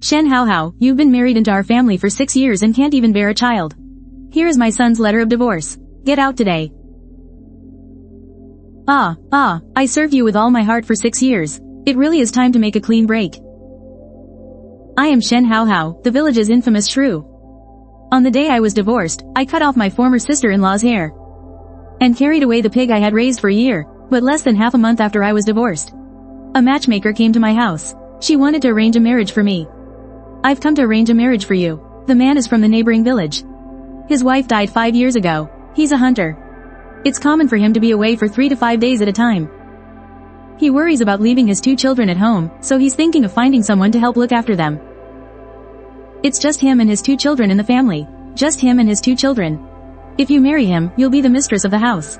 Shen Haohao, you've been married into our family for 6 years and can't even bear a child. Here is my son's letter of divorce. Get out today. I served you with all my heart for 6 years. It really is time to make a clean break. I am Shen Haohao, the village's infamous shrew. On the day I was divorced, I cut off my former sister-in-law's hair and carried away the pig I had raised for a year, but less than half a month after I was divorced, a matchmaker came to my house. She wanted to arrange a marriage for me. I've come to arrange a marriage for you. The man is from the neighboring village. His wife died 5 years ago. He's a hunter. It's common for him to be away for 3 to 5 days at a time. He worries about leaving his 2 children at home, so he's thinking of finding someone to help look after them. It's just him and his 2 children in the family. Just him and his 2 children. If you marry him, you'll be the mistress of the house.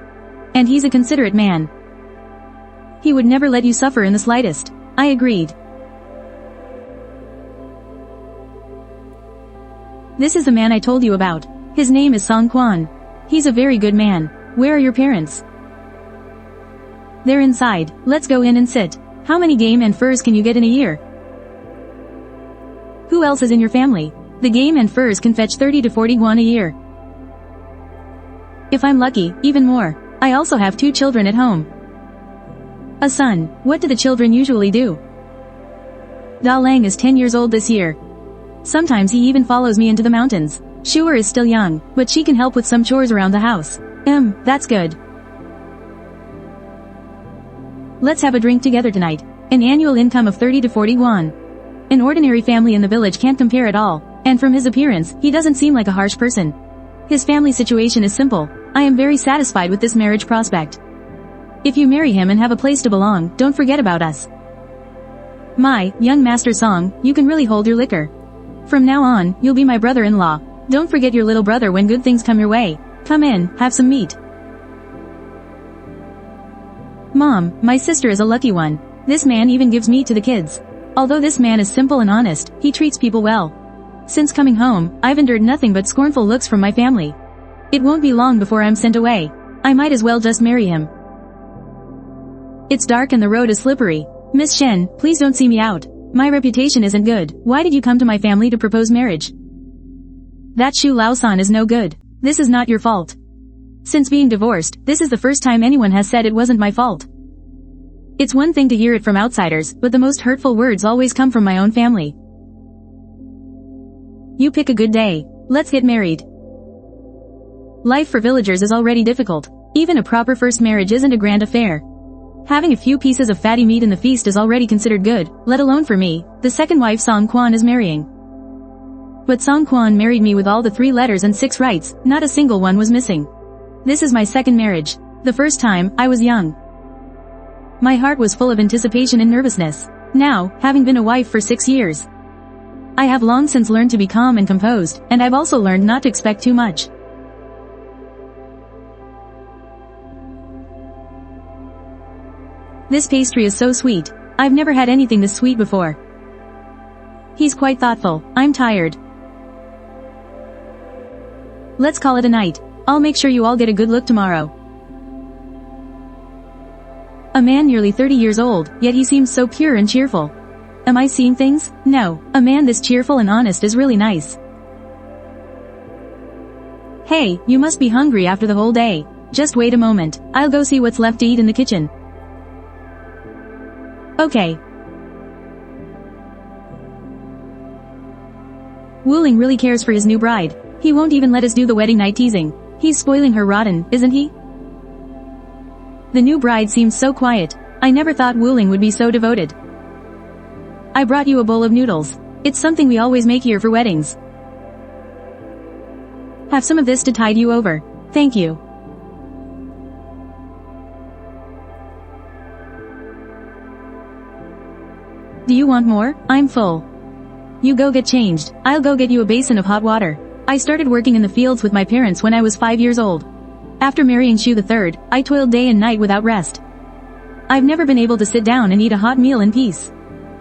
And he's a considerate man. He would never let you suffer in the slightest. I agreed. This is the man I told you about. His name is Song Quan. He's a very good man. Where are your parents? They're inside. Let's go in and sit. How many game and furs can you get in a year? Who else is in your family? The game and furs can fetch 30 to 40 yuan a year. If I'm lucky, even more. I also have 2 children at home. A son. What do the children usually do? Da Lang is 10 years old this year. Sometimes he even follows me into the mountains. Shuer is still young, but she can help with some chores around the house. That's good. Let's have a drink together tonight. An annual income of 30 to 40 yuan. An ordinary family in the village can't compare at all, and from his appearance, he doesn't seem like a harsh person. His family situation is simple. I am very satisfied with this marriage prospect. If you marry him and have a place to belong, don't forget about us. My, young Master Song, you can really hold your liquor. From now on, you'll be my brother-in-law. Don't forget your little brother when good things come your way. Come in, have some meat. Mom, my sister is a lucky one. This man even gives meat to the kids. Although this man is simple and honest, he treats people well. Since coming home, I've endured nothing but scornful looks from my family. It won't be long before I'm sent away. I might as well just marry him. It's dark and the road is slippery. Miss Shen, please don't see me out. My reputation isn't good. Why did you come to my family to propose marriage? That Shu Lao-san is no good. This is not your fault. Since being divorced, this is the first time anyone has said it wasn't my fault. It's one thing to hear it from outsiders, but the most hurtful words always come from my own family. You pick a good day. Let's get married. Life for villagers is already difficult. Even a proper first marriage isn't a grand affair. Having a few pieces of fatty meat in the feast is already considered good, let alone for me, the second wife Song Quan is marrying. But Song Quan married me with all the 3 letters and 6 rights, not a single one was missing. This is my second marriage. The first time, I was young. My heart was full of anticipation and nervousness. Now, having been a wife for 6 years, I have long since learned to be calm and composed, and I've also learned not to expect too much. This pastry is so sweet. I've never had anything this sweet before. He's quite thoughtful. I'm tired. Let's call it a night. I'll make sure you all get a good look tomorrow. A man nearly 30 years old, yet he seems so pure and cheerful. Am I seeing things? No, a man this cheerful and honest is really nice. Hey, you must be hungry after the whole day. Just wait a moment. I'll go see what's left to eat in the kitchen. Okay. Wuling really cares for his new bride. He won't even let us do the wedding night teasing. He's spoiling her rotten, isn't he? The new bride seems so quiet. I never thought Wuling would be so devoted. I brought you a bowl of noodles. It's something we always make here for weddings. Have some of this to tide you over. Thank you. Do you want more? I'm full. You go get changed. I'll go get you a basin of hot water. I started working in the fields with my parents when I was 5 years old. After marrying Shu III, I toiled day and night without rest. I've never been able to sit down and eat a hot meal in peace.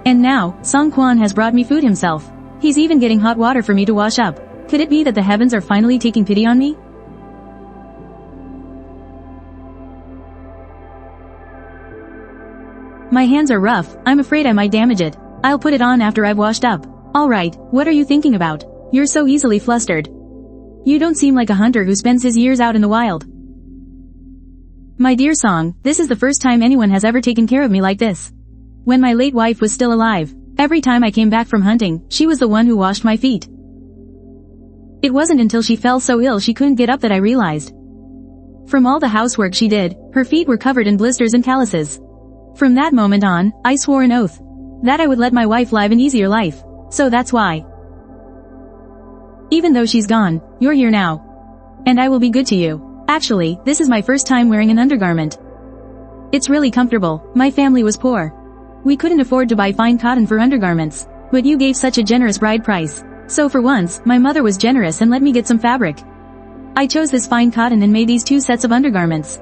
And now, Song Quan has brought me food himself. He's even getting hot water for me to wash up. Could it be that the heavens are finally taking pity on me? My hands are rough, I'm afraid I might damage it. I'll put it on after I've washed up. Alright, what are you thinking about? You're so easily flustered. You don't seem like a hunter who spends his years out in the wild. My dear Song, this is the first time anyone has ever taken care of me like this. When my late wife was still alive, every time I came back from hunting, she was the one who washed my feet. It wasn't until she fell so ill she couldn't get up that I realized. From all the housework she did, her feet were covered in blisters and calluses. From that moment on, I swore an oath that I would let my wife live an easier life. So that's why. Even though she's gone, you're here now. And I will be good to you. Actually, this is my first time wearing an undergarment. It's really comfortable. My family was poor. We couldn't afford to buy fine cotton for undergarments. But you gave such a generous bride price. So for once, my mother was generous and let me get some fabric. I chose this fine cotton and made these 2 sets of undergarments.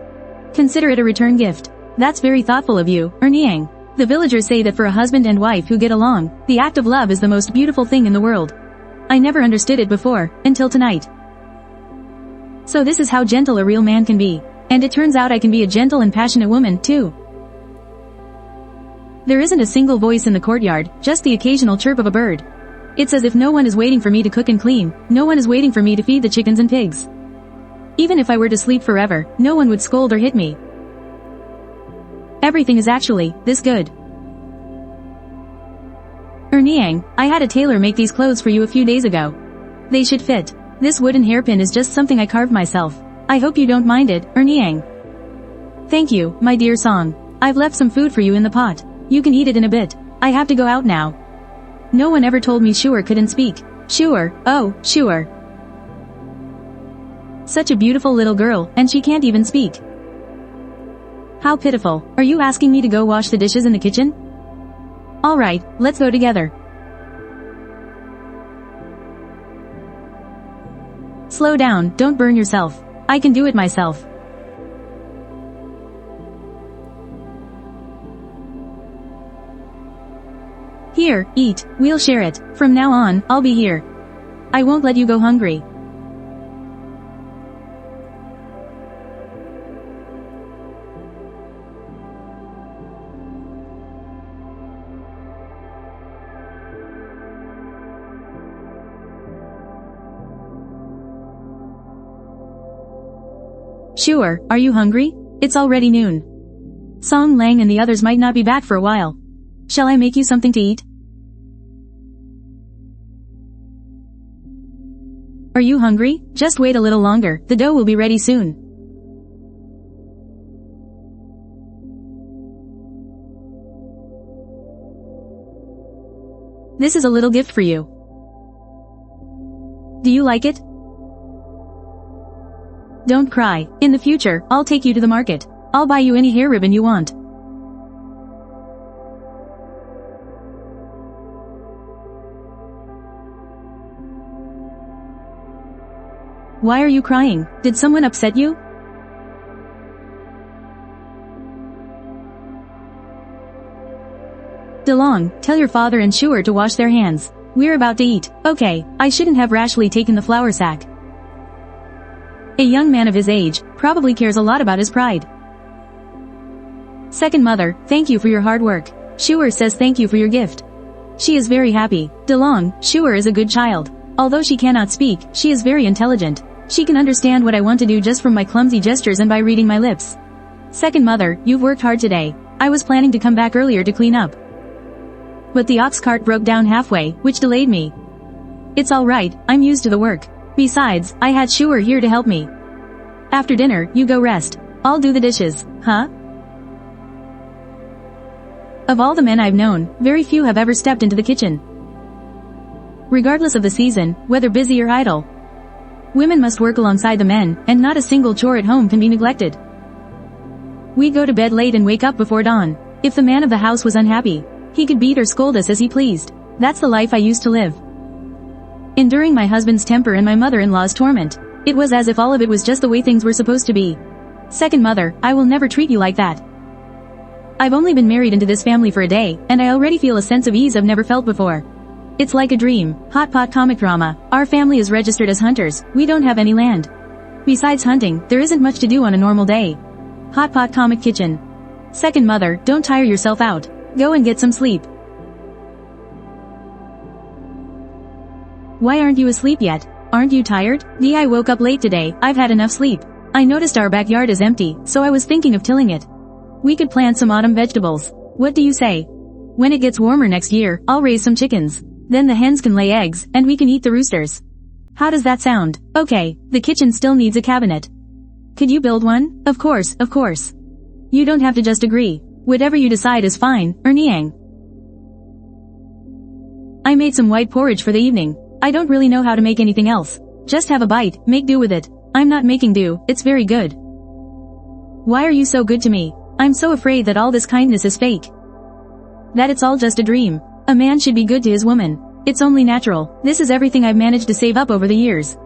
Consider it a return gift. That's very thoughtful of you, Erniang. The villagers say that for a husband and wife who get along, the act of love is the most beautiful thing in the world. I never understood it before, until tonight. So this is how gentle a real man can be. And it turns out I can be a gentle and passionate woman, too. There isn't a single voice in the courtyard, just the occasional chirp of a bird. It's as if no one is waiting for me to cook and clean, no one is waiting for me to feed the chickens and pigs. Even if I were to sleep forever, no one would scold or hit me. Everything is actually this good. Erniang, I had a tailor make these clothes for you a few days ago. They should fit. This wooden hairpin is just something I carved myself. I hope you don't mind it, Erniang. Thank you, my dear Song. I've left some food for you in the pot. You can eat it in a bit. I have to go out now. No one ever told me Sure couldn't speak. Sure, oh, Sure. Such a beautiful little girl, and she can't even speak. How pitiful. Are you asking me to go wash the dishes in the kitchen? Alright, let's go together. Slow down, don't burn yourself. I can do it myself. Here, eat, we'll share it. From now on, I'll be here. I won't let you go hungry. Sure, are you hungry? It's already noon. Song Lang and the others might not be back for a while. Shall I make you something to eat? Are you hungry? Just wait a little longer, the dough will be ready soon. This is a little gift for you. Do you like it? Don't cry. In the future, I'll take you to the market. I'll buy you any hair ribbon you want. Why are you crying? Did someone upset you? DeLong, tell your father and Sure to wash their hands. We're about to eat. Okay, I shouldn't have rashly taken the flour sack. A young man of his age probably cares a lot about his pride. Second mother, thank you for your hard work. Sure says thank you for your gift. She is very happy. DeLong, Sure is a good child. Although she cannot speak, she is very intelligent. She can understand what I want to do just from my clumsy gestures and by reading my lips. Second mother, you've worked hard today. I was planning to come back earlier to clean up. But the ox cart broke down halfway, which delayed me. It's alright, I'm used to the work. Besides, I had Sure here to help me. After dinner, you go rest. I'll do the dishes, huh? Of all the men I've known, very few have ever stepped into the kitchen. Regardless of the season, whether busy or idle, women must work alongside the men, and not a single chore at home can be neglected. We go to bed late and wake up before dawn. If the man of the house was unhappy, he could beat or scold us as he pleased. That's the life I used to live. Enduring my husband's temper and my mother-in-law's torment, it was as if all of it was just the way things were supposed to be. Second mother, I will never treat you like that. I've only been married into this family for a day, and I already feel a sense of ease I've never felt before. It's like a dream. Hot pot comic drama. Our family is registered as hunters. We don't have any land. Besides hunting, there isn't much to do on a normal day. Hot pot comic kitchen. Second mother, don't tire yourself out. Go and get some sleep. Why aren't you asleep yet? Aren't you tired? I woke up late today, I've had enough sleep. I noticed our backyard is empty, so I was thinking of tilling it. We could plant some autumn vegetables. What do you say? When it gets warmer next year, I'll raise some chickens. Then the hens can lay eggs, and we can eat the roosters. How does that sound? Okay, the kitchen still needs a cabinet. Could you build one? Of course, of course. You don't have to just agree. Whatever you decide is fine, Niang. I made some white porridge for the evening. I don't really know how to make anything else. Just have a bite, make do with it. I'm not making do, it's very good. Why are you so good to me? I'm so afraid that all this kindness is fake. That it's all just a dream. A man should be good to his woman. It's only natural. This is everything I've managed to save up over the years.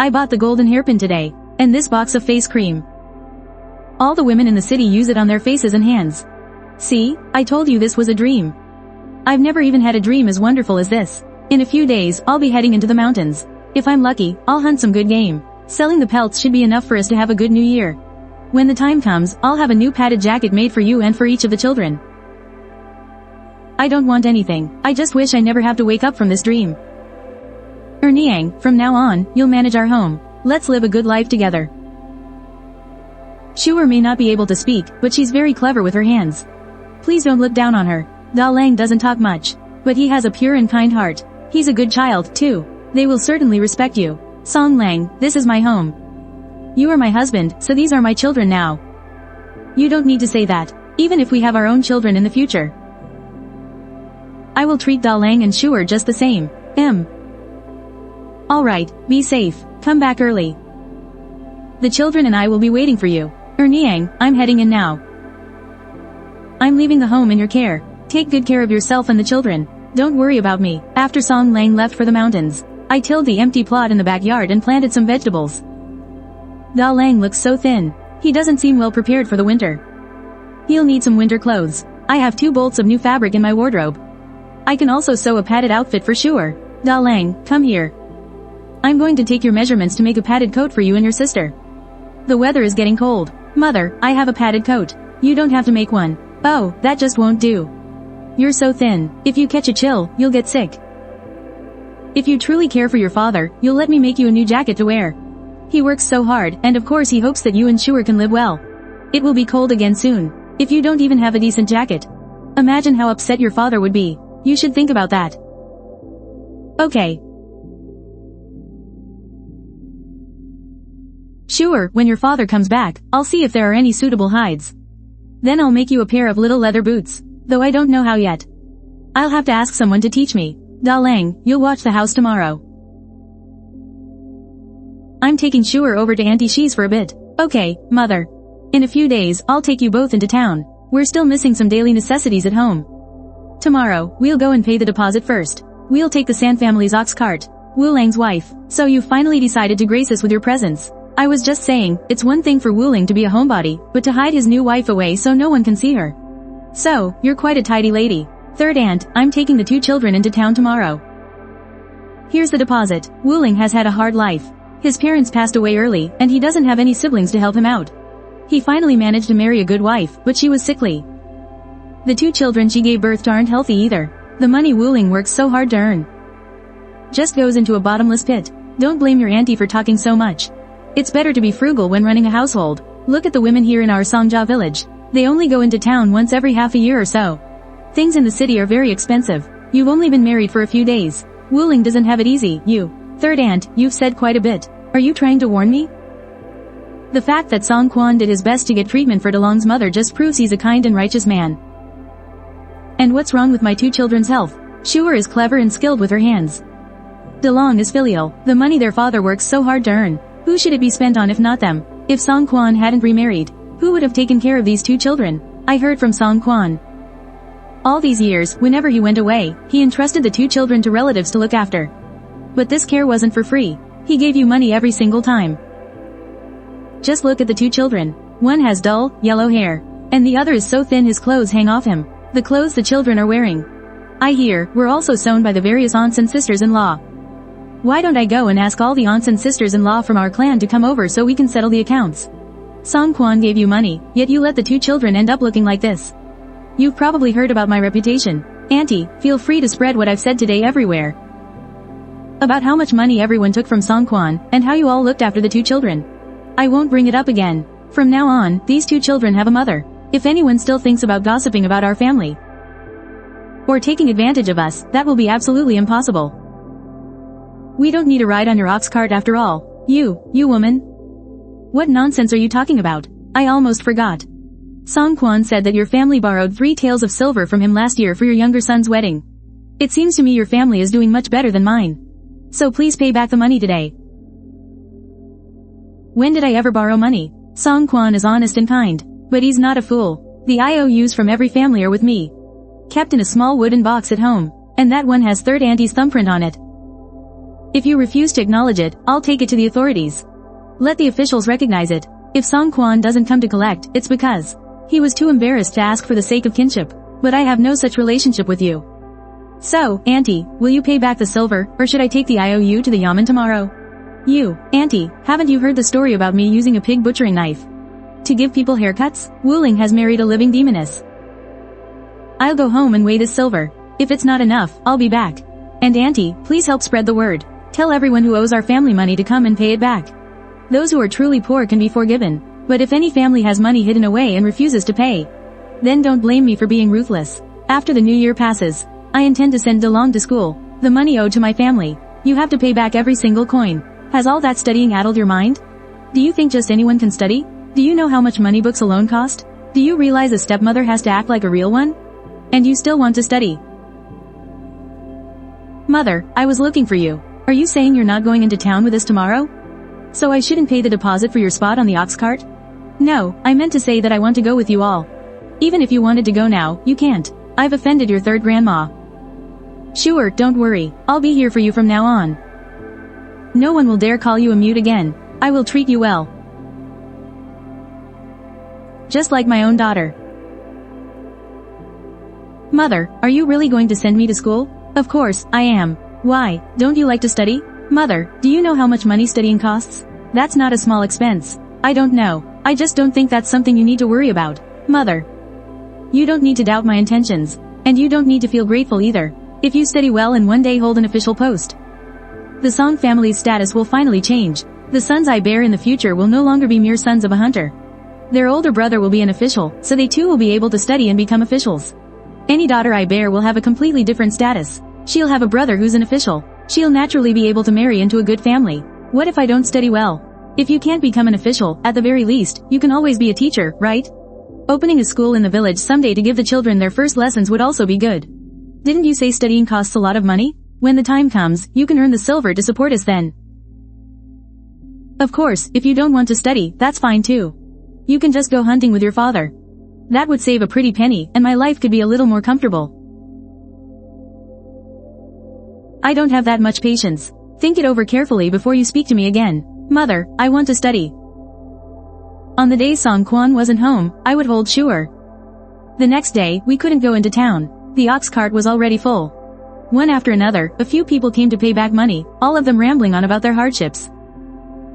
I bought the golden hairpin today, and this box of face cream. All the women in the city use it on their faces and hands. See, I told you this was a dream. I've never even had a dream as wonderful as this. In a few days, I'll be heading into the mountains. If I'm lucky, I'll hunt some good game. Selling the pelts should be enough for us to have a good new year. When the time comes, I'll have a new padded jacket made for you and for each of the children. I don't want anything. I just wish I never have to wake up from this dream. Niang, from now on, you'll manage our home. Let's live a good life together. Shuer may not be able to speak, but she's very clever with her hands. Please don't look down on her. Da Lang doesn't talk much, but he has a pure and kind heart. He's a good child, too. They will certainly respect you. Song Lang, this is my home. You are my husband, so these are my children now. You don't need to say that, even if we have our own children in the future. I will treat Da Lang and Shuer just the same. Alright, be safe, come back early. The children and I will be waiting for you. Niang, I'm heading in now. I'm leaving the home in your care. Take good care of yourself and the children. Don't worry about me. After Song Lang left for the mountains, I tilled the empty plot in the backyard and planted some vegetables. Da Lang looks so thin. He doesn't seem well prepared for the winter. He'll need some winter clothes. I have 2 bolts of new fabric in my wardrobe. I can also sew a padded outfit for Shuer. Da Lang, come here. I'm going to take your measurements to make a padded coat for you and your sister. The weather is getting cold. Mother, I have a padded coat. You don't have to make one. Oh, that just won't do. You're so thin. If you catch a chill, you'll get sick. If you truly care for your father, you'll let me make you a new jacket to wear. He works so hard, and of course he hopes that you and Shuer can live well. It will be cold again soon. If you don't even have a decent jacket. Imagine how upset your father would be. You should think about that. Okay. Sure, when your father comes back, I'll see if there are any suitable hides. Then I'll make you a pair of little leather boots, though I don't know how yet. I'll have to ask someone to teach me. Da Lang, you'll watch the house tomorrow. I'm taking Shuer over to Auntie Shi's for a bit. Okay, Mother. In a few days, I'll take you both into town. We're still missing some daily necessities at home. Tomorrow, we'll go and pay the deposit first. We'll take the San family's ox cart. Wu Lang's wife. So you finally decided to grace us with your presence. I was just saying, it's one thing for Wu Ling to be a homebody, but to hide his new wife away so no one can see her. So, you're quite a tidy lady. Third aunt, I'm taking the 2 children into town tomorrow. Here's the deposit. Wu Ling has had a hard life. His parents passed away early, and he doesn't have any siblings to help him out. He finally managed to marry a good wife, but she was sickly. The 2 children she gave birth to aren't healthy either. The money Wu Ling works so hard to earn just goes into a bottomless pit. Don't blame your auntie for talking so much. It's better to be frugal when running a household. Look at the women here in our Songjia village. They only go into town once every half a year or so. Things in the city are very expensive. You've only been married for a few days. Wu Ling doesn't have it easy. You, third aunt, you've said quite a bit. Are you trying to warn me? The fact that Song Quan did his best to get treatment for DeLong's mother just proves he's a kind and righteous man. And what's wrong with my 2 children's health? Shuer is clever and skilled with her hands. DeLong is filial. The money their father works so hard to earn. Who should it be spent on if not them? If Song Quan hadn't remarried, who would have taken care of these 2 children? I heard from Song Quan. All these years, whenever he went away, he entrusted the 2 children to relatives to look after. But this care wasn't for free. He gave you money every single time. Just look at the 2 children. One has dull, yellow hair, and the other is so thin his clothes hang off him. The clothes the children are wearing, I hear, were also sewn by the various aunts and sisters-in-law. Why don't I go and ask all the aunts and sisters-in-law from our clan to come over so we can settle the accounts? Song Quan gave you money, yet you let the 2 children end up looking like this. You've probably heard about my reputation. Auntie, feel free to spread what I've said today everywhere. About how much money everyone took from Songkwan, and how you all looked after the two children. I won't bring it up again. From now on, these two children have a mother. If anyone still thinks about gossiping about our family, or taking advantage of us, that will be absolutely impossible. We don't need a ride on your ox cart after all. You woman. What nonsense are you talking about? I almost forgot. Songkwan said that your family borrowed 3 taels of silver from him last year for your younger son's wedding. It seems to me your family is doing much better than mine. So please pay back the money today. When did I ever borrow money? Songkwan is honest and kind, but he's not a fool. The IOUs from every family are with me, kept in a small wooden box at home, and that one has third auntie's thumbprint on it. If you refuse to acknowledge it, I'll take it to the authorities. Let the officials recognize it. If Songkwan doesn't come to collect, it's because he was too embarrassed to ask for the sake of kinship. But I have no such relationship with you. So, auntie, will you pay back the silver, or should I take the IOU to the yamen tomorrow? You, auntie, haven't you heard the story about me using a pig butchering knife to give people haircuts? Wuling has married a living demoness. I'll go home and weigh this silver. If it's not enough, I'll be back. And auntie, please help spread the word. Tell everyone who owes our family money to come and pay it back. Those who are truly poor can be forgiven, but if any family has money hidden away and refuses to pay, then don't blame me for being ruthless. After the new year passes, I intend to send DeLong to school. The money owed to my family, you have to pay back every single coin. Has all that studying addled your mind? Do you think just anyone can study? Do you know how much money books alone cost? Do you realize a stepmother has to act like a real one? And you still want to study? Mother, I was looking for you. Are you saying you're not going into town with us tomorrow? So I shouldn't pay the deposit for your spot on the ox cart? No, I meant to say that I want to go with you all. Even if you wanted to go now, you can't. I've offended your third grandma. Sure, don't worry. I'll be here for you from now on. No one will dare call you a mute again. I will treat you well. Just like my own daughter. Mother, are you really going to send me to school? Of course, I am. Why, don't you like to study? Mother, do you know how much money studying costs? That's not a small expense. I don't know. I just don't think that's something you need to worry about. Mother, you don't need to doubt my intentions. And you don't need to feel grateful either. If you study well and one day hold an official post, the Song family's status will finally change. The sons I bear in the future will no longer be mere sons of a hunter. Their older brother will be an official, so they too will be able to study and become officials. Any daughter I bear will have a completely different status. She'll have a brother who's an official. She'll naturally be able to marry into a good family. What if I don't study well? If you can't become an official, at the very least, you can always be a teacher, right? Opening a school in the village someday to give the children their first lessons would also be good. Didn't you say studying costs a lot of money? When the time comes, you can earn the silver to support us then. Of course, if you don't want to study, that's fine too. You can just go hunting with your father. That would save a pretty penny, and my life could be a little more comfortable. I don't have that much patience. Think it over carefully before you speak to me again. Mother, I want to study. On the day Song Quan wasn't home, I would hold sure. The next day, we couldn't go into town. The ox cart was already full. One after another, a few people came to pay back money, all of them rambling on about their hardships.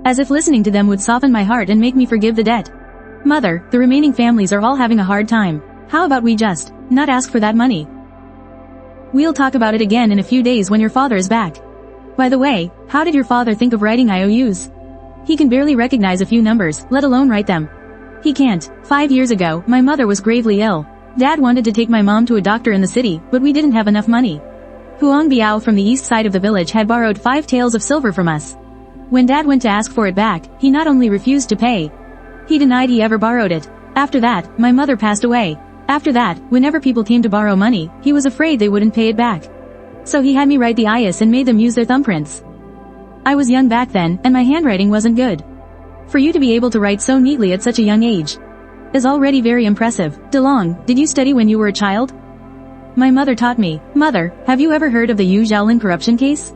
As if listening to them would soften my heart and make me forgive the debt. Mother, the remaining families are all having a hard time. How about we just not ask for that money? We'll talk about it again in a few days when your father is back. By the way, how did your father think of writing IOUs? He can barely recognize a few numbers, let alone write them. He can't. 5 years ago, my mother was gravely ill. Dad wanted to take my mom to a doctor in the city, but we didn't have enough money. Huang Biao from the east side of the village had borrowed 5 taels of silver from us. When Dad went to ask for it back, he not only refused to pay, he denied he ever borrowed it. After that, my mother passed away. After that, whenever people came to borrow money, he was afraid they wouldn't pay it back. So he had me write the IS and made them use their thumbprints. I was young back then, and my handwriting wasn't good. For you to be able to write so neatly at such a young age is already very impressive. DeLong, did you study when you were a child? My mother taught me. Mother, have you ever heard of the Yu Zhaolin corruption case?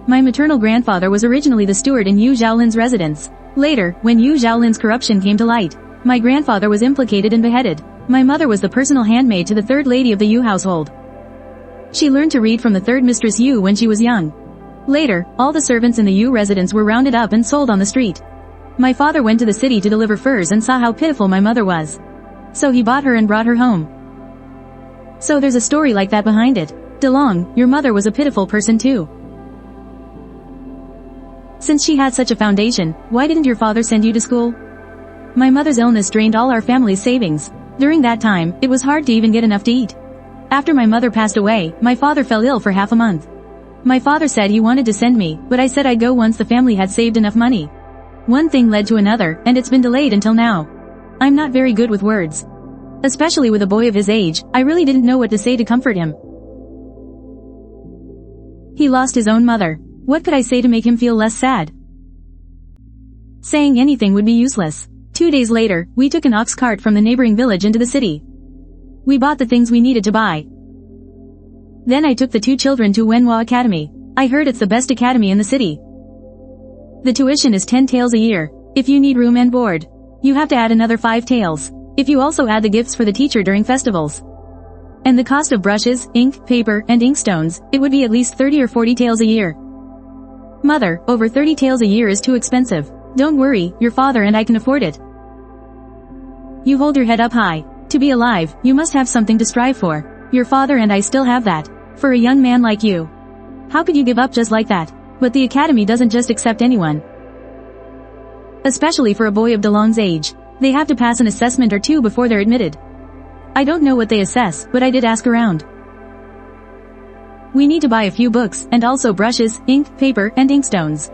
My maternal grandfather was originally the steward in Yu Zhaolin's residence. Later, when Yu Zhaolin's corruption came to light, my grandfather was implicated and beheaded. My mother was the personal handmaid to the third lady of the Yu household. She learned to read from the third mistress Yu when she was young. Later, all the servants in the Yu residence were rounded up and sold on the street. My father went to the city to deliver furs and saw how pitiful my mother was. So he bought her and brought her home. So there's a story like that behind it. DeLong, your mother was a pitiful person too. Since she had such a foundation, why didn't your father send you to school? My mother's illness drained all our family's savings. During that time, it was hard to even get enough to eat. After my mother passed away, my father fell ill for half a month. My father said he wanted to send me, but I said I'd go once the family had saved enough money. One thing led to another, and it's been delayed until now. I'm not very good with words. Especially with a boy of his age, I really didn't know what to say to comfort him. He lost his own mother. What could I say to make him feel less sad? Saying anything would be useless. 2 days later, we took an ox cart from the neighboring village into the city. We bought the things we needed to buy. Then I took the 2 children to Manhwa Academy. I heard it's the best academy in the city. The tuition is 10 taels a year. If you need room and board, you have to add another 5 taels. If you also add the gifts for the teacher during festivals. And the cost of brushes, ink, paper, and inkstones, it would be at least 30 or 40 taels a year. Mother, over 30 taels a year is too expensive. Don't worry, your father and I can afford it. You hold your head up high. To be alive, you must have something to strive for. Your father and I still have that. For a young man like you. How could you give up just like that? But the academy doesn't just accept anyone. Especially for a boy of DeLong's age. They have to pass an assessment or 2 before they're admitted. I don't know what they assess, but I did ask around. We need to buy a few books, and also brushes, ink, paper, and inkstones.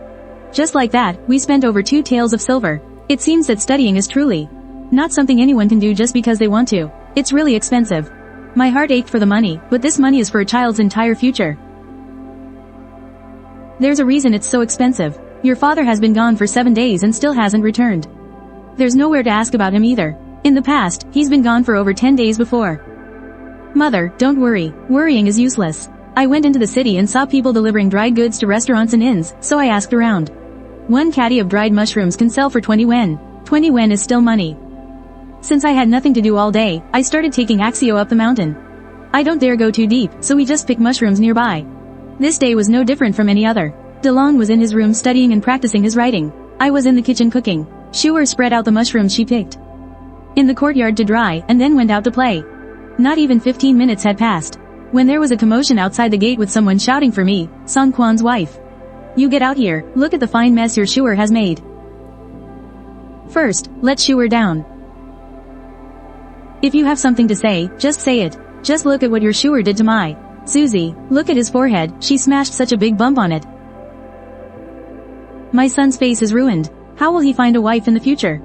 Just like that, we spent over 2 taels of silver. It seems that studying is truly not something anyone can do just because they want to. It's really expensive. My heart ached for the money, but this money is for a child's entire future. There's a reason it's so expensive. Your father has been gone for 7 days and still hasn't returned. There's nowhere to ask about him either. In the past, he's been gone for over 10 days before. Mother, don't worry. Worrying is useless. I went into the city and saw people delivering dried goods to restaurants and inns, so I asked around. 1 caddy of dried mushrooms can sell for 20 wen. 20 wen is still money. Since I had nothing to do all day, I started taking Axio up the mountain. I don't dare go too deep, so we just pick mushrooms nearby. This day was no different from any other. DeLong was in his room studying and practicing his writing. I was in the kitchen cooking. Shuer spread out the mushrooms she picked in the courtyard to dry and then went out to play. Not even 15 minutes had passed when there was a commotion outside the gate with someone shouting for me, Song Kwan's wife. You get out here, look at the fine mess your Shuer has made. First, let Shuer down. If you have something to say, just say it. Just look at what your Shuer did to my Suzy. Look at his forehead, she smashed such a big bump on it. My son's face is ruined. How will he find a wife in the future?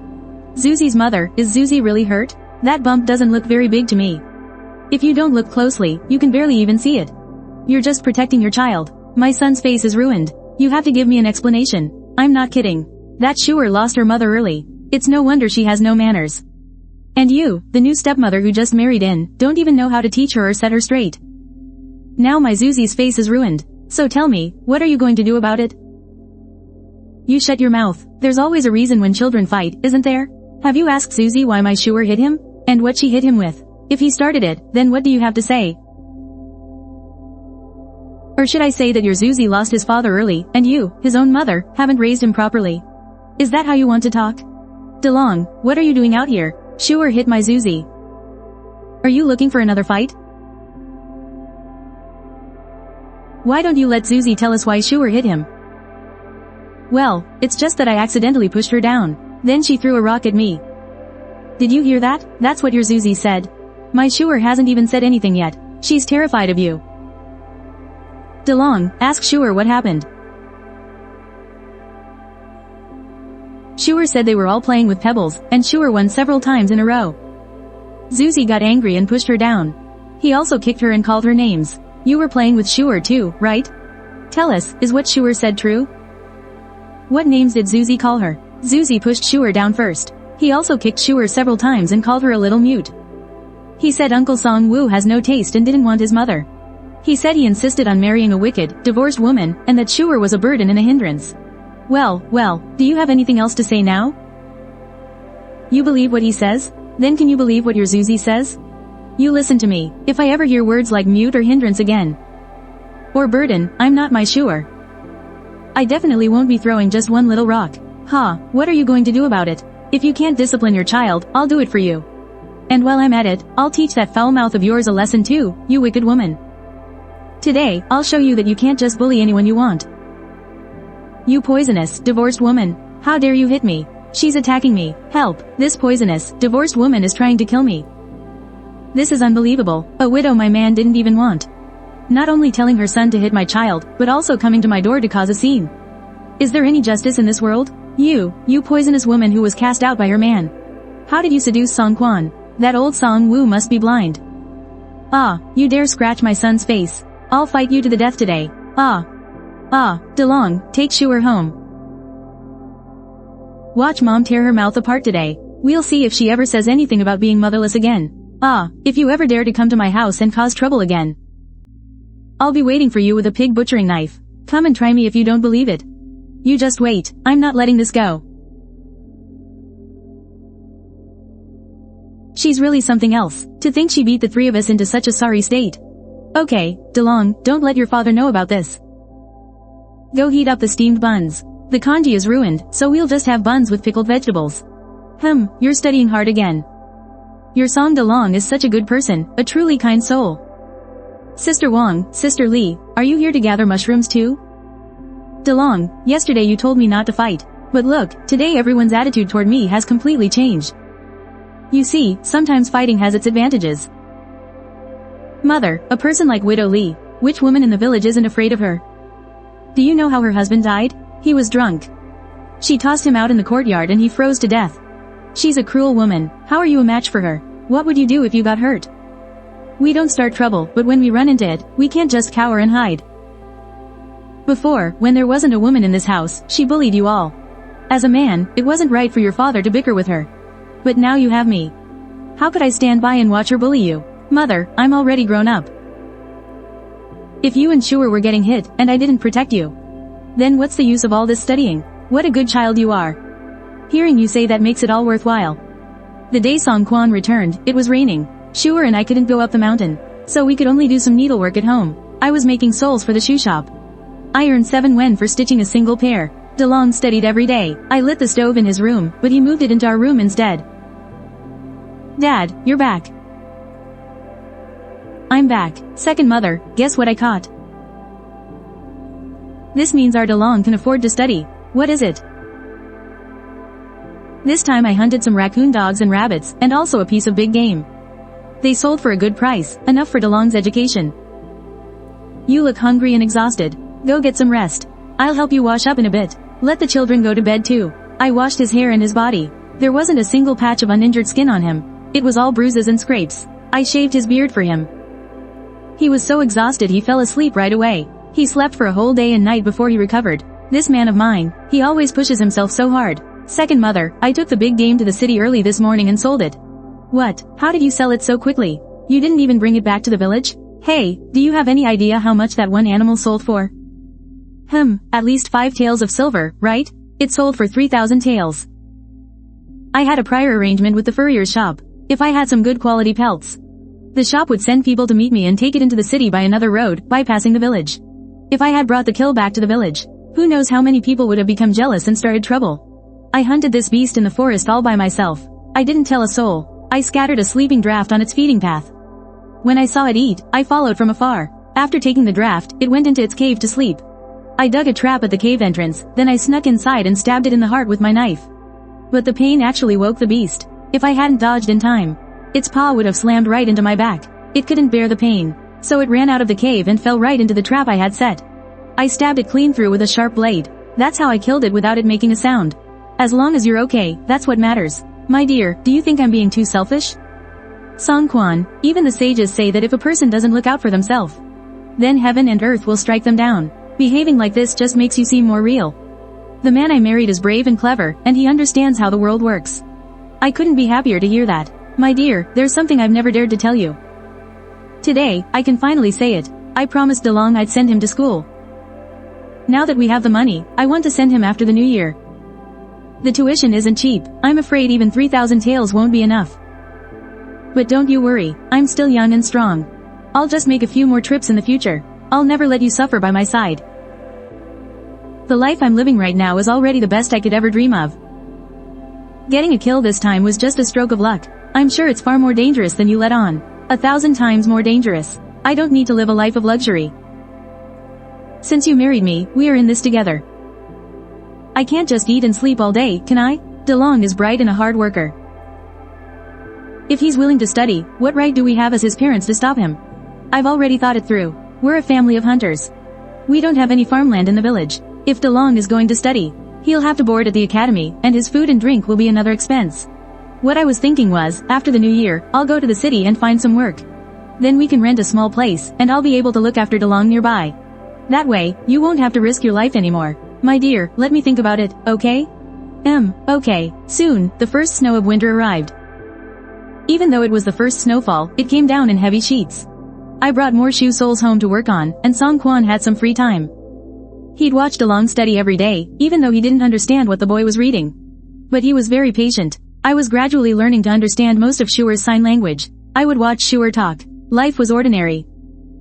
Zuzi's mother, is Zuzi really hurt? That bump doesn't look very big to me. If you don't look closely, you can barely even see it. You're just protecting your child. My son's face is ruined. You have to give me an explanation. I'm not kidding. That Shuer lost her mother early. It's no wonder she has no manners. And you, the new stepmother who just married in, don't even know how to teach her or set her straight. Now my Zuzi's face is ruined. So tell me, what are you going to do about it? You shut your mouth. There's always a reason when children fight, isn't there? Have you asked Suzy why my Shuer hit him? And what she hit him with? If he started it, then what do you have to say? Or should I say that your Zuzi lost his father early, and you, his own mother, haven't raised him properly? Is that how you want to talk? DeLong, what are you doing out here? Shuer hit my Zuzi. Are you looking for another fight? Why don't you let Zuzi tell us why Shuer hit him? Well, it's just that I accidentally pushed her down. Then she threw a rock at me. Did you hear that? That's what your Zuzi said. My Shuer hasn't even said anything yet. She's terrified of you. DeLong, ask Shuer what happened. Shuer said they were all playing with pebbles, and Shuer won several times in a row. Zuzi got angry and pushed her down. He also kicked her and called her names. You were playing with Shuer too, right? Tell us, is what Shuer said true? What names did Zuzi call her? Zuzi pushed Shuer down first. He also kicked Shuer several times and called her a little mute. He said Uncle Song Woo has no taste and didn't want his mother. He said he insisted on marrying a wicked, divorced woman, and that Shuer was a burden and a hindrance. Well, do you have anything else to say now? You believe what he says? Then can you believe what your Zuzi says? You listen to me. If I ever hear words like mute or hindrance again, or burden, I'm not my Shuer. I definitely won't be throwing just one little rock. What are you going to do about it? If you can't discipline your child, I'll do it for you. And while I'm at it, I'll teach that foul mouth of yours a lesson too, you wicked woman. Today, I'll show you that you can't just bully anyone you want. You poisonous, divorced woman. How dare you hit me? She's attacking me. Help. This poisonous, divorced woman is trying to kill me. This is unbelievable. A widow my man didn't even want. Not only telling her son to hit my child, but also coming to my door to cause a scene. Is there any justice in this world? You poisonous woman who was cast out by her man. How did you seduce Song Kwan? That old Song Woo must be blind. Ah, you dare scratch my son's face. I'll fight you to the death today. Ah, DeLong, take Shuer home. Watch mom tear her mouth apart today. We'll see if she ever says anything about being motherless again. Ah, if you ever dare to come to my house and cause trouble again. I'll be waiting for you with a pig butchering knife. Come and try me if you don't believe it. You just wait, I'm not letting this go. She's really something else. To think she beat the three of us into such a sorry state. Okay, DeLong, don't let your father know about this. Go heat up the steamed buns. The congee is ruined, so we'll just have buns with pickled vegetables. You're studying hard again. Your Song DeLong is such a good person, a truly kind soul. Sister Wong, Sister Lee, are you here to gather mushrooms too? DeLong, yesterday you told me not to fight. But look, today everyone's attitude toward me has completely changed. You see, sometimes fighting has its advantages. Mother, a person like Widow Lee, which woman in the village isn't afraid of her? Do you know how her husband died? He was drunk. She tossed him out in the courtyard and he froze to death. She's a cruel woman. How are you a match for her? What would you do if you got hurt? We don't start trouble, but when we run into it, we can't just cower and hide. Before, when there wasn't a woman in this house, she bullied you all. As a man, it wasn't right for your father to bicker with her. But now you have me. How could I stand by and watch her bully you? Mother, I'm already grown up. If you and Shuer were getting hit, and I didn't protect you, then what's the use of all this studying? What a good child you are. Hearing you say that makes it all worthwhile. The day Song Kwan returned, it was raining. Shuer and I couldn't go up the mountain, so we could only do some needlework at home. I was making soles for the shoe shop. I earned 7 wen for stitching a single pair. DeLong studied every day. I lit the stove in his room, but he moved it into our room instead. Dad, you're back. I'm back. Second mother, guess what I caught? This means our DeLong can afford to study. What is it? This time I hunted some raccoon dogs and rabbits, and also a piece of big game. They sold for a good price, enough for DeLong's education. You look hungry and exhausted. Go get some rest. I'll help you wash up in a bit. Let the children go to bed too. I washed his hair and his body. There wasn't a single patch of uninjured skin on him. It was all bruises and scrapes. I shaved his beard for him. He was so exhausted he fell asleep right away. He slept for a whole day and night before he recovered. This man of mine, he always pushes himself so hard. Second mother, I took the big game to the city early this morning and sold it. What? How did you sell it so quickly? You didn't even bring it back to the village? Hey, do you have any idea how much that one animal sold for? At least 5 taels of silver, right? It sold for 3,000 taels. I had a prior arrangement with the furrier's shop. If I had some good quality pelts, the shop would send people to meet me and take it into the city by another road, bypassing the village. If I had brought the kill back to the village, who knows how many people would have become jealous and started trouble. I hunted this beast in the forest all by myself. I didn't tell a soul. I scattered a sleeping draft on its feeding path. When I saw it eat, I followed from afar. After taking the draft, it went into its cave to sleep. I dug a trap at the cave entrance, then I snuck inside and stabbed it in the heart with my knife. But the pain actually woke the beast. If I hadn't dodged in time, its paw would have slammed right into my back. It couldn't bear the pain, so it ran out of the cave and fell right into the trap I had set. I stabbed it clean through with a sharp blade. That's how I killed it without it making a sound. As long as you're okay, that's what matters. My dear, do you think I'm being too selfish? Song Kwan, even the sages say that if a person doesn't look out for themselves, then heaven and earth will strike them down. Behaving like this just makes you seem more real. The man I married is brave and clever, and he understands how the world works. I couldn't be happier to hear that. My dear, there's something I've never dared to tell you. Today, I can finally say it. I promised DeLong I'd send him to school. Now that we have the money, I want to send him after the new year. The tuition isn't cheap. I'm afraid even 3,000 taels won't be enough. But don't you worry, I'm still young and strong. I'll just make a few more trips in the future. I'll never let you suffer by my side. The life I'm living right now is already the best I could ever dream of. Getting a kill this time was just a stroke of luck. I'm sure it's far more dangerous than you let on. 1,000 times more dangerous. I don't need to live a life of luxury. Since you married me, we are in this together. I can't just eat and sleep all day, can I? DeLong is bright and a hard worker. If he's willing to study, what right do we have as his parents to stop him? I've already thought it through. We're a family of hunters. We don't have any farmland in the village. If DeLong is going to study, he'll have to board at the academy, and his food and drink will be another expense. What I was thinking was, after the new year, I'll go to the city and find some work. Then we can rent a small place, and I'll be able to look after DeLong nearby. That way, you won't have to risk your life anymore. My dear, let me think about it, okay? Okay. Soon, the first snow of winter arrived. Even though it was the first snowfall, it came down in heavy sheets. I brought more shoe soles home to work on, and Song Kwan had some free time. He'd watch DeLong study every day, even though he didn't understand what the boy was reading. But he was very patient. I was gradually learning to understand most of Shuer's sign language. I would watch Shuer talk. Life was ordinary.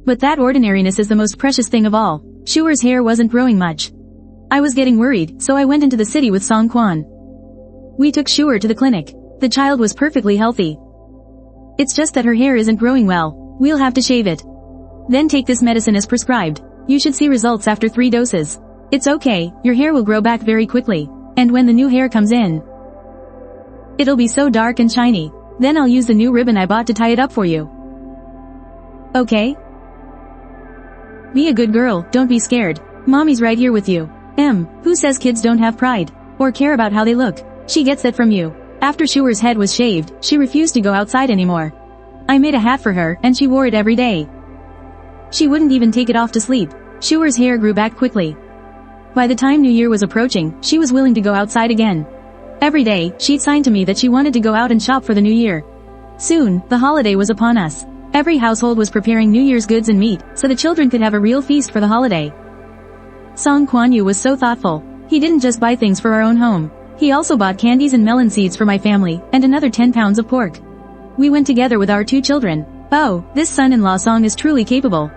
But that ordinariness is the most precious thing of all. Shuer's hair wasn't growing much. I was getting worried, so I went into the city with Song Kwan. We took Shuer to the clinic. The child was perfectly healthy. It's just that her hair isn't growing well. We'll have to shave it. Then take this medicine as prescribed. You should see results after 3 doses. It's okay, your hair will grow back very quickly. And when the new hair comes in, it'll be so dark and shiny. Then I'll use the new ribbon I bought to tie it up for you. Okay? Be a good girl, don't be scared. Mommy's right here with you. Who says kids don't have pride? Or care about how they look? She gets that from you. After Shuer's head was shaved, she refused to go outside anymore. I made a hat for her, and she wore it every day. She wouldn't even take it off to sleep. Shuer's hair grew back quickly. By the time New Year was approaching, she was willing to go outside again. Every day, she'd sign to me that she wanted to go out and shop for the new year. Soon, the holiday was upon us. Every household was preparing New Year's goods and meat, so the children could have a real feast for the holiday. Song Kwan Yu was so thoughtful. He didn't just buy things for our own home. He also bought candies and melon seeds for my family, and another 10 pounds of pork. We went together with our 2 children. Oh, this son-in-law Song is truly capable.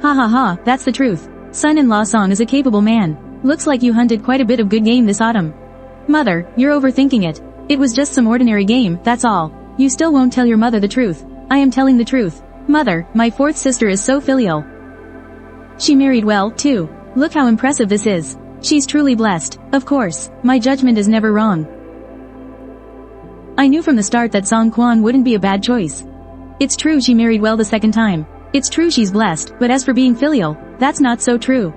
Ha, that's the truth. Son-in-law Song is a capable man. Looks like you hunted quite a bit of good game this autumn. Mother, you're overthinking it. It was just some ordinary game, that's all. You still won't tell your mother the truth. I am telling the truth. Mother, my 4th sister is so filial. She married well, too. Look how impressive this is. She's truly blessed. Of course, my judgment is never wrong. I knew from the start that Song Kwan wouldn't be a bad choice. It's true she married well the second time. It's true she's blessed, but as for being filial, that's not so true.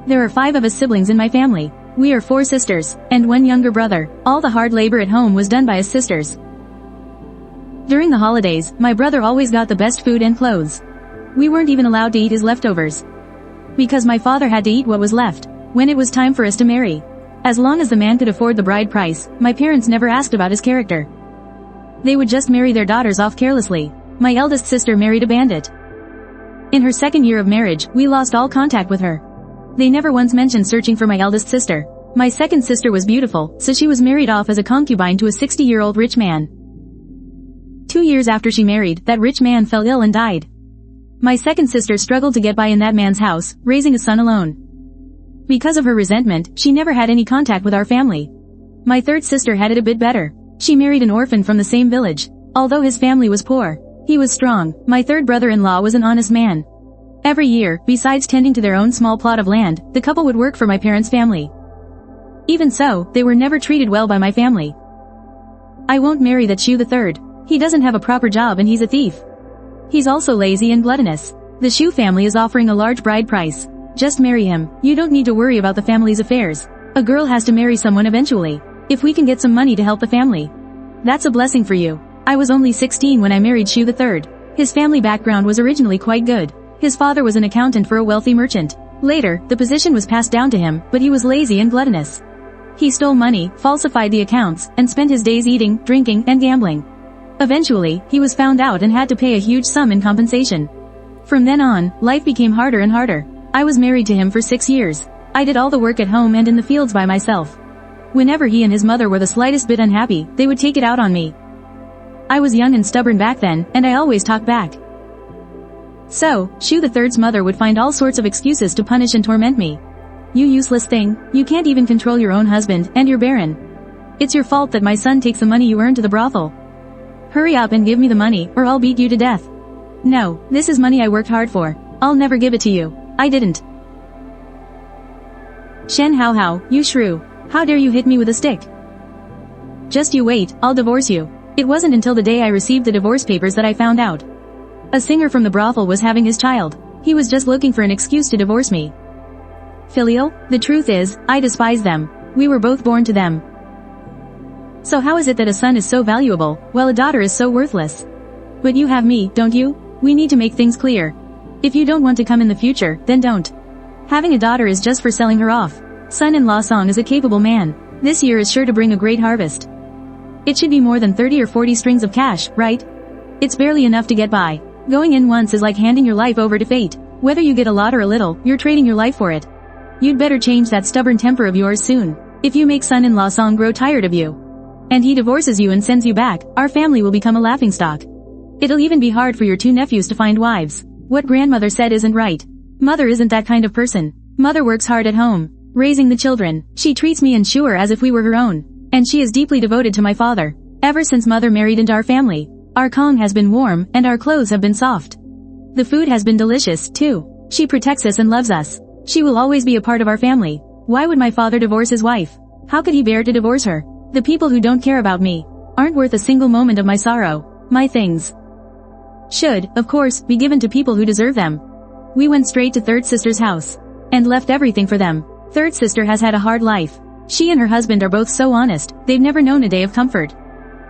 There are 5 of us siblings in my family. We are 4 sisters, and 1 younger brother. All the hard labor at home was done by us sisters. During the holidays, my brother always got the best food and clothes. We weren't even allowed to eat his leftovers. Because my father had to eat what was left when it was time for us to marry. As long as the man could afford the bride price, my parents never asked about his character. They would just marry their daughters off carelessly. My eldest sister married a bandit. In her 2nd year of marriage, we lost all contact with her. They never once mentioned searching for my eldest sister. My 2nd sister was beautiful, so she was married off as a concubine to a 60-year-old rich man. 2 years after she married, that rich man fell ill and died. My 2nd sister struggled to get by in that man's house, raising a son alone. Because of her resentment, she never had any contact with our family. My 3rd sister had it a bit better. She married an orphan from the same village. Although his family was poor, he was strong. My 3rd brother-in-law was an honest man. Every year, besides tending to their own small plot of land, the couple would work for my parents' family. Even so, they were never treated well by my family. I won't marry that Shu III. He doesn't have a proper job and he's a thief. He's also lazy and gluttonous. The Shu family is offering a large bride price. Just marry him. You don't need to worry about the family's affairs. A girl has to marry someone eventually. If we can get some money to help the family, that's a blessing for you. I was only 16 when I married Shu III. His family background was originally quite good. His father was an accountant for a wealthy merchant. Later, the position was passed down to him, but he was lazy and gluttonous. He stole money, falsified the accounts, and spent his days eating, drinking, and gambling. Eventually, he was found out and had to pay a huge sum in compensation. From then on, life became harder and harder. I was married to him for 6 years. I did all the work at home and in the fields by myself. Whenever he and his mother were the slightest bit unhappy, they would take it out on me. I was young and stubborn back then, and I always talked back. So, Shu III's mother would find all sorts of excuses to punish and torment me. You useless thing, you can't even control your own husband, and you're barren. It's your fault that my son takes the money you earned to the brothel. Hurry up and give me the money, or I'll beat you to death. No, this is money I worked hard for. I'll never give it to you. I didn't. Shen Hao, you shrew. How dare you hit me with a stick? Just you wait, I'll divorce you. It wasn't until the day I received the divorce papers that I found out. A singer from the brothel was having his child. He was just looking for an excuse to divorce me. Filial, the truth is, I despise them. We were both born to them. So how is it that a son is so valuable, while a daughter is so worthless? But you have me, don't you? We need to make things clear. If you don't want to come in the future, then don't. Having a daughter is just for selling her off. Son-in-law Song is a capable man. This year is sure to bring a great harvest. It should be more than 30 or 40 strings of cash, right? It's barely enough to get by. Going in once is like handing your life over to fate. Whether you get a lot or a little, you're trading your life for it. You'd better change that stubborn temper of yours soon. If you make son-in-law Song grow tired of you, and he divorces you and sends you back, our family will become a laughingstock. It'll even be hard for your two nephews to find wives. What grandmother said isn't right. Mother isn't that kind of person. Mother works hard at home, raising the children. She treats me and Shuer as if we were her own. And she is deeply devoted to my father. Ever since mother married into our family, our Kong has been warm and our clothes have been soft. The food has been delicious, too. She protects us and loves us. She will always be a part of our family. Why would my father divorce his wife? How could he bear to divorce her? The people who don't care about me aren't worth a single moment of my sorrow. My things should, of course, be given to people who deserve them. We went straight to third sister's house and left everything for them. Third sister has had a hard life. She and her husband are both so honest, they've never known a day of comfort.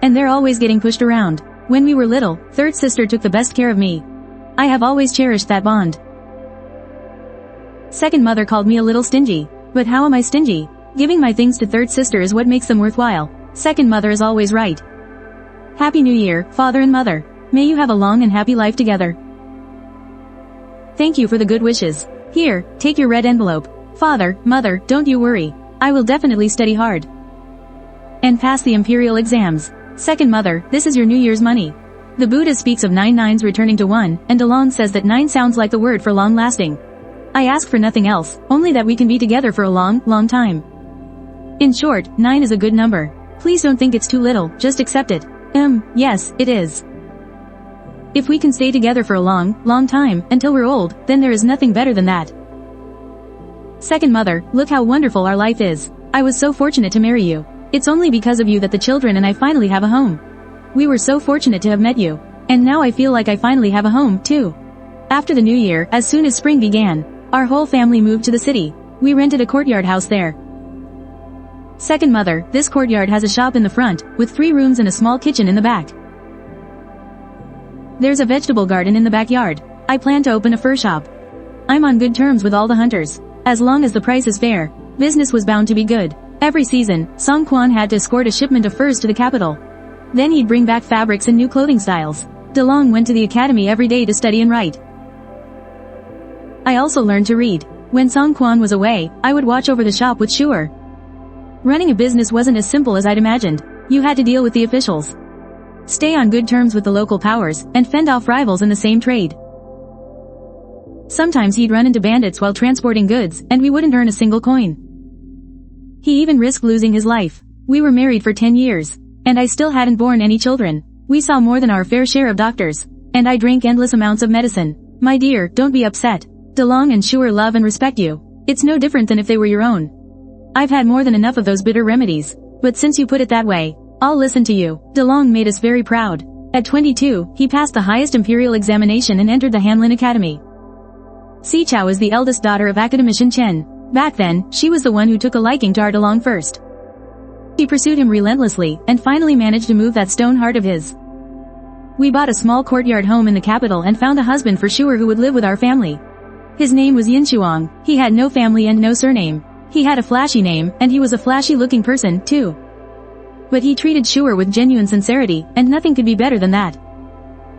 And they're always getting pushed around. When we were little, third sister took the best care of me. I have always cherished that bond. Second mother called me a little stingy. But how am I stingy? Giving my things to third sister is what makes them worthwhile. Second mother is always right. Happy New Year, father and mother. May you have a long and happy life together. Thank you for the good wishes. Here, take your red envelope. Father, mother, don't you worry. I will definitely study hard and pass the imperial exams. Second mother, this is your New Year's money. The Buddha speaks of 9 nines returning to 1, and DeLong says that 9 sounds like the word for long-lasting. I ask for nothing else, only that we can be together for a long, long time. In short, 9 is a good number. Please don't think it's too little, just accept it. Yes, it is. If we can stay together for a long, long time, until we're old, then there is nothing better than that. Second mother, look how wonderful our life is. I was so fortunate to marry you. It's only because of you that the children and I finally have a home. We were so fortunate to have met you. And now I feel like I finally have a home, too. After the new year, as soon as spring began, our whole family moved to the city. We rented a courtyard house there. Second mother, this courtyard has a shop in the front, with 3 rooms and a small kitchen in the back. There's a vegetable garden in the backyard. I plan to open a fur shop. I'm on good terms with all the hunters. As long as the price is fair, business was bound to be good. Every season, Song Quan had to escort a shipment of furs to the capital. Then he'd bring back fabrics and new clothing styles. DeLong went to the academy every day to study and write. I also learned to read. When Song Quan was away, I would watch over the shop with Shuer. Running a business wasn't as simple as I'd imagined. You had to deal with the officials, stay on good terms with the local powers, and fend off rivals in the same trade. Sometimes he'd run into bandits while transporting goods, and we wouldn't earn a single coin. He even risked losing his life. We were married for 10 years, and I still hadn't borne any children. We saw more than our fair share of doctors, and I drank endless amounts of medicine. My dear, don't be upset. DeLong and Shuer love and respect you. It's no different than if they were your own. I've had more than enough of those bitter remedies, but since you put it that way, I'll listen to you. DeLong made us very proud. At 22, he passed the highest imperial examination and entered the Hanlin Academy. Si Chao is the eldest daughter of academician Chen. Back then, she was the one who took a liking to our DeLong first. She pursued him relentlessly, and finally managed to move that stone heart of his. We bought a small courtyard home in the capital and found a husband for Shuer who would live with our family. His name was Yin Shuang. He had no family and no surname. He had a flashy name, and he was a flashy-looking person, too. But he treated Shuer with genuine sincerity, and nothing could be better than that.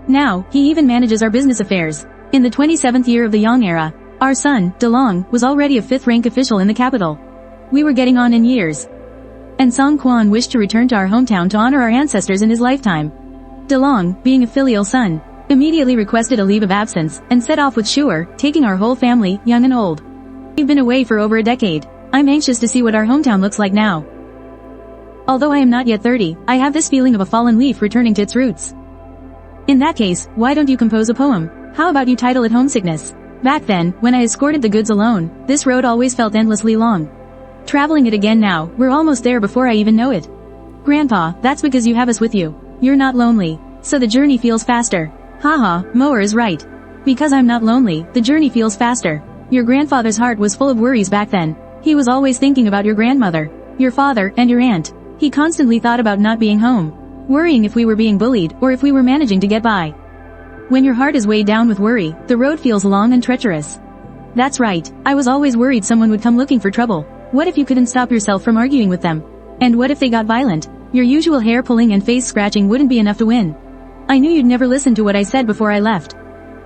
Now, he even manages our business affairs. In the 27th year of the Yang era, our son, DeLong, was already a 5th-rank official in the capital. We were getting on in years. And Song Quan wished to return to our hometown to honor our ancestors in his lifetime. DeLong, being a filial son, immediately requested a leave of absence, and set off with Shuer, taking our whole family, young and old. We've been away for over a decade. I'm anxious to see what our hometown looks like now. Although I am not yet 30, I have this feeling of a fallen leaf returning to its roots. In that case, why don't you compose a poem? How about you title it Homesickness? Back then, when I escorted the goods alone, this road always felt endlessly long. Traveling it again now, we're almost there before I even know it. Grandpa, that's because you have us with you. You're not lonely. So the journey feels faster. Haha, Moer is right. Because I'm not lonely, the journey feels faster. Your grandfather's heart was full of worries back then. He was always thinking about your grandmother, your father, and your aunt. He constantly thought about not being home, worrying if we were being bullied or if we were managing to get by. When your heart is weighed down with worry, the road feels long and treacherous. That's right, I was always worried someone would come looking for trouble. What if you couldn't stop yourself from arguing with them? And what if they got violent? Your usual hair pulling and face scratching wouldn't be enough to win. I knew you'd never listen to what I said before I left.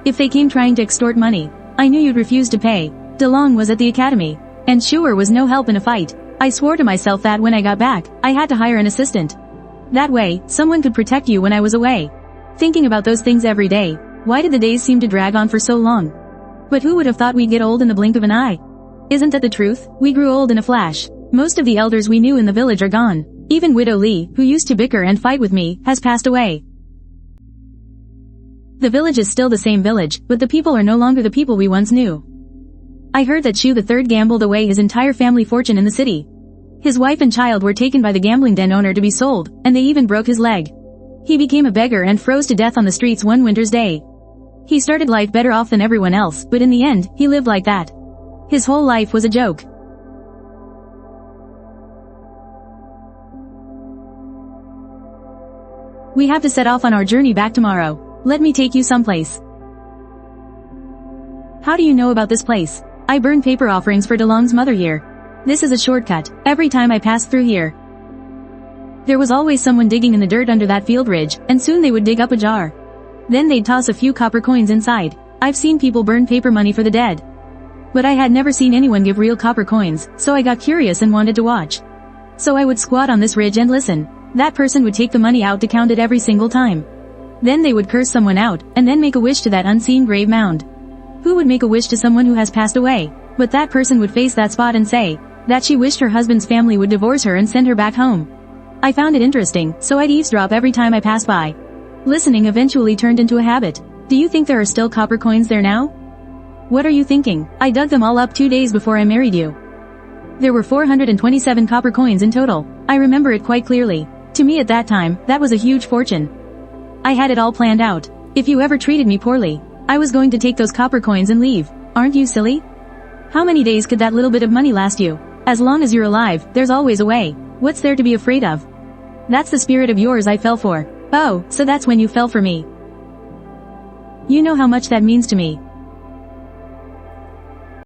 If they came trying to extort money, I knew you'd refuse to pay. DeLong was at the academy, and Schuer was no help in a fight. I swore to myself that when I got back, I had to hire an assistant. That way, someone could protect you when I was away. Thinking about those things every day, why did the days seem to drag on for so long? But who would have thought we'd get old in the blink of an eye? Isn't that the truth? We grew old in a flash. Most of the elders we knew in the village are gone. Even Widow Lee, who used to bicker and fight with me, has passed away. The village is still the same village, but the people are no longer the people we once knew. I heard that Shu III gambled away his entire family fortune in the city. His wife and child were taken by the gambling den owner to be sold, and they even broke his leg. He became a beggar and froze to death on the streets one winter's day. He started life better off than everyone else, but in the end, he lived like that. His whole life was a joke. We have to set off on our journey back tomorrow. Let me take you someplace. How do you know about this place? I burn paper offerings for DeLong's mother here. This is a shortcut. Every time I passed through here, there was always someone digging in the dirt under that field ridge, and soon they would dig up a jar. Then they'd toss a few copper coins inside. I've seen people burn paper money for the dead, but I had never seen anyone give real copper coins, so I got curious and wanted to watch. So I would squat on this ridge and listen. That person would take the money out to count it every single time. Then they would curse someone out, and then make a wish to that unseen grave mound. Who would make a wish to someone who has passed away? But that person would face that spot and say that she wished her husband's family would divorce her and send her back home. I found it interesting, so I'd eavesdrop every time I passed by. Listening eventually turned into a habit. Do you think there are still copper coins there now? What are you thinking? I dug them all up 2 days before I married you. There were 427 copper coins in total. I remember it quite clearly. To me at that time, that was a huge fortune. I had it all planned out. If you ever treated me poorly, I was going to take those copper coins and leave. Aren't you silly? How many days could that little bit of money last you? As long as you're alive, there's always a way. What's there to be afraid of? That's the spirit of yours I fell for. Oh, so that's when you fell for me. You know how much that means to me.